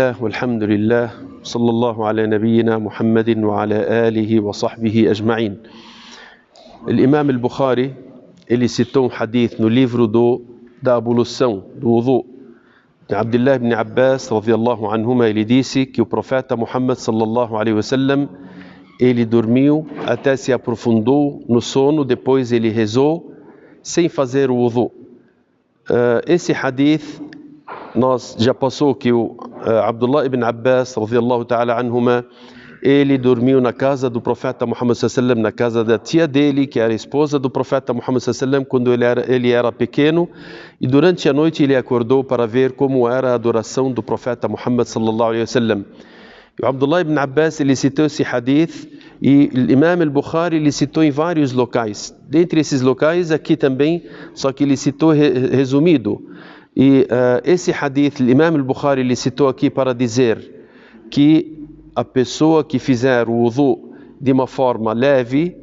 الله والحمد لله صلى الله على نبينا محمد وعلى آله وصحبه أجمعين. Imam al-Bukhari, ele citou hadith no livro da ablução, do wudu, de Abdullah ibn Abbas, radiyallahu anhuma. Ele disse que o profeta Muhammad sallallahu alaihi wasallam, ele dormiu até se aprofundou no sono, depois ele rezou sem fazer o wudu. Esse hadith, nós já passou que o Abdullah ibn Abbas, radiyallahu ta'ala anhuma, ele dormiu na casa do profeta Muhammad sallallahu alaihi wasallam, na casa da tia dele, que era esposa do profeta Muhammad sallallahu alaihi wasallam, quando ele era pequeno, e durante a noite ele acordou para ver como era a adoração do profeta Muhammad sallallahu alaihi wasallam. O Abdullah ibn Abbas, ele citou esse hadith, e o Imam al-Bukhari, ele citou em vários locais. Dentre esses locais, aqui também, só que ele citou resumido. E esse hadith, o Imam al-Bukhari, ele citou aqui para dizer que a pessoa que fizer o wudu de uma forma leve,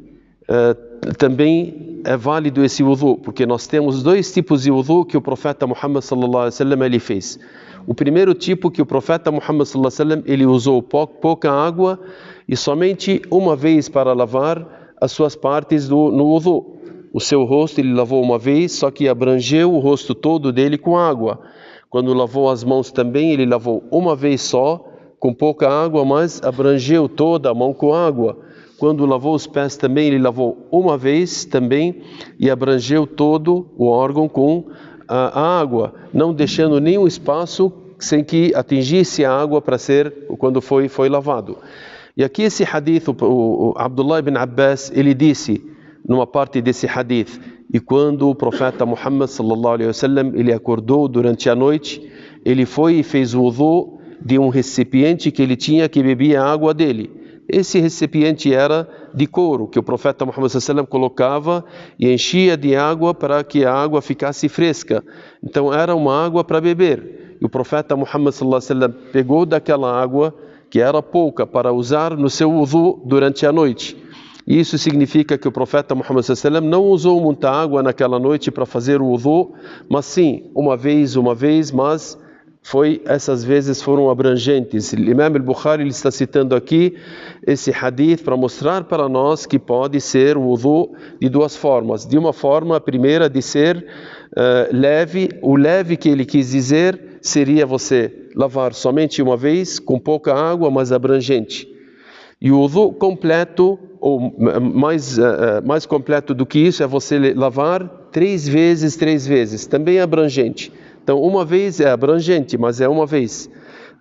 também é válido esse wudu, porque nós temos dois tipos de wudu que o profeta Muhammad sallallahu alaihi wasallam ele fez. O primeiro tipo, que o profeta Muhammad sallallahu alaihi wasallam ele usou pouca água e somente uma vez para lavar as suas partes no wudu. O seu rosto ele lavou uma vez, só que abrangeu o rosto todo dele com água. Quando lavou as mãos também, ele lavou uma vez só, com pouca água, mas abrangeu toda a mão com água. Quando lavou os pés também, ele lavou uma vez também e abrangeu todo o órgão com a água, não deixando nenhum espaço sem que atingisse a água para ser quando foi lavado. E aqui esse hadith, o Abdullah ibn Abbas, ele disse numa parte desse hadith: e quando o profeta Muhammad sallallahu alaihi wasallam ele acordou durante a noite, ele foi e fez o wudu de um recipiente que ele tinha, que bebia a água dele. Esse recipiente era de couro, que o profeta Muhammad sallallahu alaihi wasallam colocava e enchia de água para que a água ficasse fresca. Então era uma água para beber. E o profeta Muhammad sallallahu alaihi wasallam pegou daquela água, que era pouca, para usar no seu wudu durante a noite. E isso significa que o profeta Muhammad sallallahu alaihi wasallam não usou muita água naquela noite para fazer o wudu, mas sim, uma vez, mas essas vezes foram abrangentes. O Imam al-Bukhari ele está citando aqui esse hadith para mostrar para nós que pode ser o wudu de duas formas. De uma forma, a primeira de ser leve. O leve que ele quis dizer seria você lavar somente uma vez, com pouca água, mas abrangente. E o wudu completo, ou mais completo do que isso, é você lavar três vezes, também abrangente. Então, uma vez é abrangente, mas é uma vez.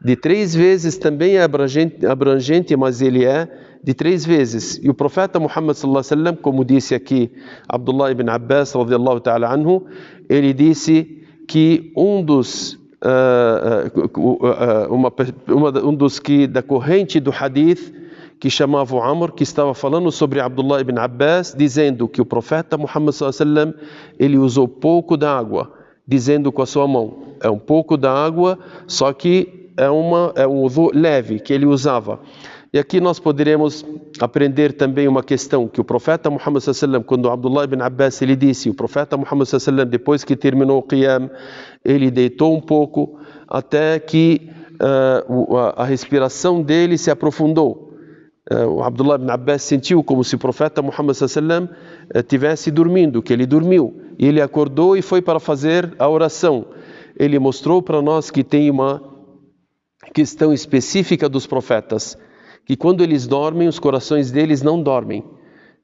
De três vezes também é abrangente, mas ele é de três vezes. E o profeta Muhammad sallallahu alaihi wasallam, como disse aqui Abdullah ibn Abbas, radiyallahu ta'ala anhu, ele disse que da corrente do hadith, que chamava o Amr, que estava falando sobre Abdullah ibn Abbas, dizendo que o profeta Muhammad sallallahu alaihi wasallam, ele usou pouco da água, dizendo com a sua mão, é um pouco da água, só que é um wudu leve que ele usava. E aqui nós poderemos aprender também uma questão, que o profeta Muhammad sallallahu alaihi wasallam, quando Abdullah ibn Abbas ele disse, o profeta Muhammad sallallahu alaihi wasallam, depois que terminou o qiyam, ele deitou um pouco até que a respiração dele se aprofundou. O Abdullah ibn Abbas sentiu como se o profeta Muhammad sallallahu alaihi wasallam tivesse dormindo, que ele dormiu. E ele acordou e foi para fazer a oração. Ele mostrou para nós que tem uma questão específica dos profetas, que quando eles dormem, os corações deles não dormem,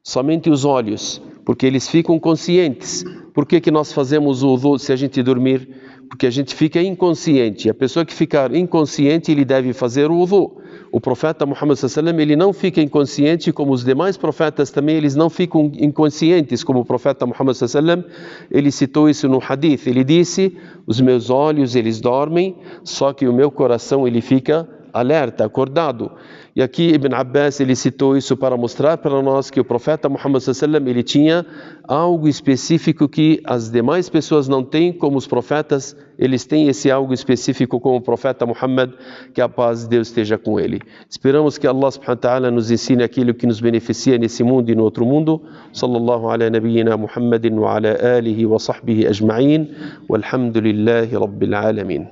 somente os olhos, porque eles ficam conscientes. Por que nós fazemos o wudu se a gente dormir? Porque a gente fica inconsciente. A pessoa que ficar inconsciente, ele deve fazer o wudu. O profeta Muhammad sallallahu alaihi wasallam, ele não fica inconsciente, como os demais profetas também, eles não ficam inconscientes, como o profeta Muhammad sallallahu alaihi wasallam, ele citou isso no hadith. Ele disse: os meus olhos, eles dormem, só que o meu coração, ele fica alerta, acordado. E aqui Ibn Abbas, ele citou isso para mostrar para nós que o profeta Muhammad sallallahu alaihi wasallam, ele tinha algo específico que as demais pessoas não têm, como os profetas, eles têm esse algo específico como o profeta Muhammad, que a paz de Deus esteja com ele. Esperamos que Allah subhanahu wa ta'ala nos ensine aquilo que nos beneficia nesse mundo e no outro mundo. Sallallahu ala nabiyyina Muhammadin wa ala alihi wa sahbihi ajma'in, walhamdulillahi rabbil alamin.